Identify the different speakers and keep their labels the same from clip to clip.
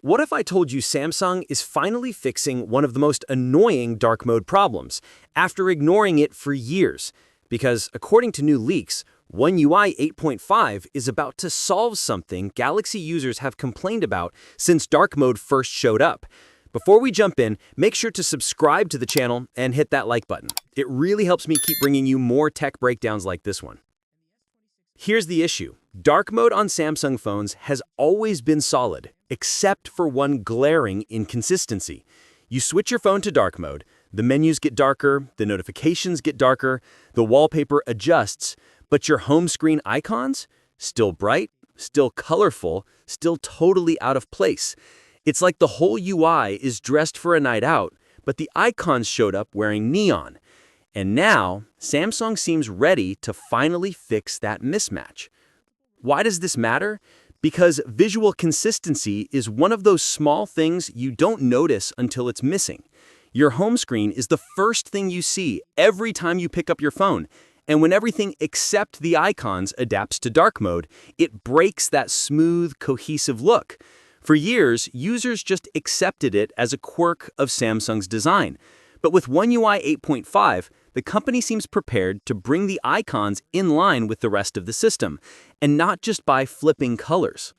Speaker 1: What if I told you Samsung is finally fixing one of the most annoying dark mode problems after ignoring it for years? Because according to new leaks, One UI 8.5 is about to solve something Galaxy users have complained about since dark mode first showed up. Before we jump in, make sure to subscribe to the channel and hit that like button. It really helps me keep bringing you more tech breakdowns like this one. Here's the issue. Dark mode on Samsung phones has always been solid, except for one glaring inconsistency. You switch your phone to dark mode, the menus get darker, the notifications get darker, the wallpaper adjusts, but your home screen icons? Still bright, still colorful, still totally out of place. It's like the whole UI is dressed for a night out, but the icons showed up wearing neon. And now, Samsung seems ready to finally fix that mismatch. Why does this matter? Because visual consistency is one of those small things you don't notice until it's missing. Your home screen is the first thing you see every time you pick up your phone, and when everything except the icons adapts to dark mode, it breaks that smooth, cohesive look. For years, users just accepted it as a quirk of Samsung's design. But with One UI 8.5, the company seems prepared to bring the icons in line with the rest of the system, and not just by flipping colors.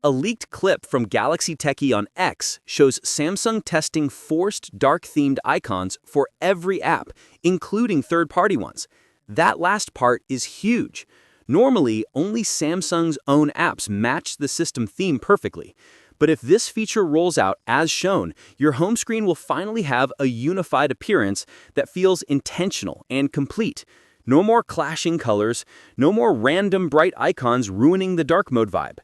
Speaker 1: A leaked clip from Galaxy Techie on X shows Samsung testing forced dark-themed icons for every app, including third-party ones. That last part is huge. Normally, only Samsung's own apps match the system theme perfectly. But if this feature rolls out as shown, your home screen will finally have a unified appearance that feels intentional and complete. No more clashing colors, no more random bright icons ruining the dark mode vibe.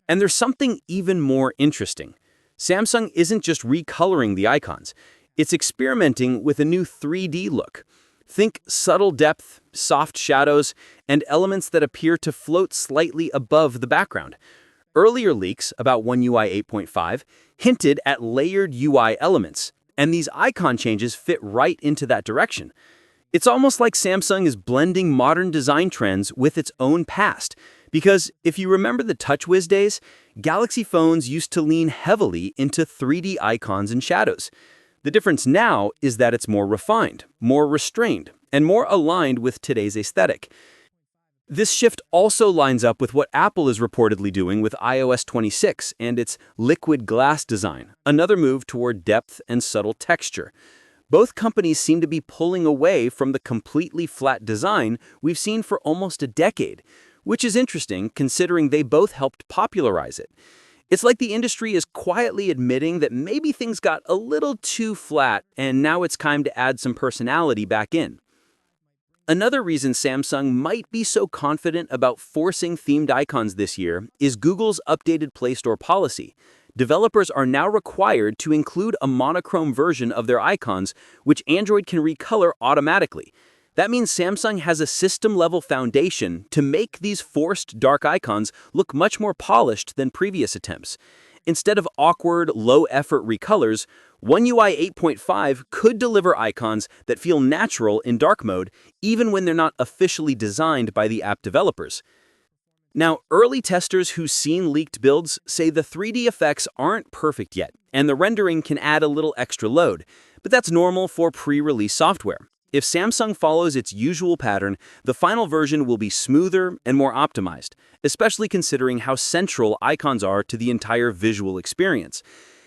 Speaker 1: And there's something even more interesting. Samsung isn't just recoloring the icons, it's experimenting with a new 3D look. Think subtle depth, soft shadows, and elements that appear to float slightly above the background. Earlier leaks about One UI 8.5 hinted at layered UI elements, and these icon changes fit right into that direction. It's almost like Samsung is blending modern design trends with its own past, because if you remember the TouchWiz days, Galaxy phones used to lean heavily into 3D icons and shadows. The difference now is that it's more refined, more restrained, and more aligned with today's aesthetic. This shift also lines up with what Apple is reportedly doing with iOS 26 and its liquid glass design, another move toward depth and subtle texture. Both companies seem to be pulling away from the completely flat design we've seen for almost a decade, which is interesting considering they both helped popularize it. It's like the industry is quietly admitting that maybe things got a little too flat and now it's time to add some personality back in. Another reason Samsung might be so confident about forcing themed icons this year is Google's updated Play Store policy. Developers are now required to include a monochrome version of their icons, which Android can recolor automatically. That means Samsung has a system-level foundation to make these forced dark icons look much more polished than previous attempts. Instead of awkward, low-effort recolors, One UI 8.5 could deliver icons that feel natural in dark mode, even when they're not officially designed by the app developers. Now, early testers who've seen leaked builds say the 3D effects aren't perfect yet, and the rendering can add a little extra load, but that's normal for pre-release software. If Samsung follows its usual pattern, the final version will be smoother and more optimized, especially considering how central icons are to the entire visual experience.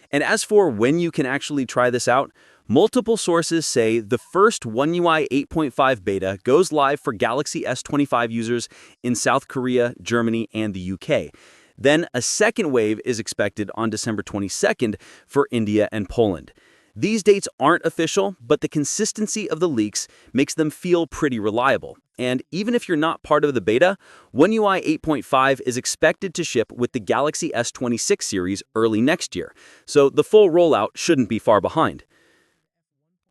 Speaker 1: And as for when you can actually try this out, multiple sources say the first One UI 8.5 beta goes live for Galaxy S25 users in South Korea, Germany, and the UK. Then a second wave is expected on December 22nd for India and Poland. These dates aren't official, but the consistency of the leaks makes them feel pretty reliable. And even if you're not part of the beta, One UI 8.5 is expected to ship with the Galaxy S26 series early next year, so the full rollout shouldn't be far behind.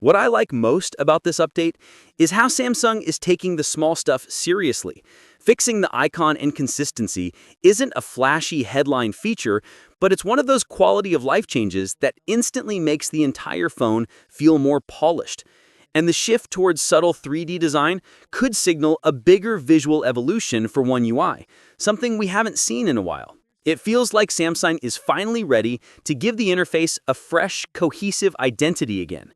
Speaker 1: What I like most about this update is how Samsung is taking the small stuff seriously. Fixing the icon inconsistency isn't a flashy headline feature, but it's one of those quality-of-life changes that instantly makes the entire phone feel more polished. And the shift towards subtle 3D design could signal a bigger visual evolution for One UI, something we haven't seen in a while. It feels like Samsung is finally ready to give the interface a fresh, cohesive identity again.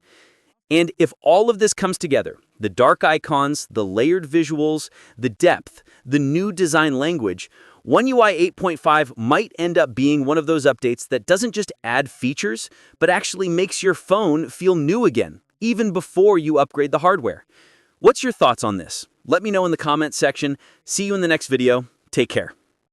Speaker 1: And if all of this comes together, the dark icons, the layered visuals, the depth, the new design language, One UI 8.5 might end up being one of those updates that doesn't just add features, but actually makes your phone feel new again, even before you upgrade the hardware. What's your thoughts on this? Let me know in the comments section. See you in the next video. Take care.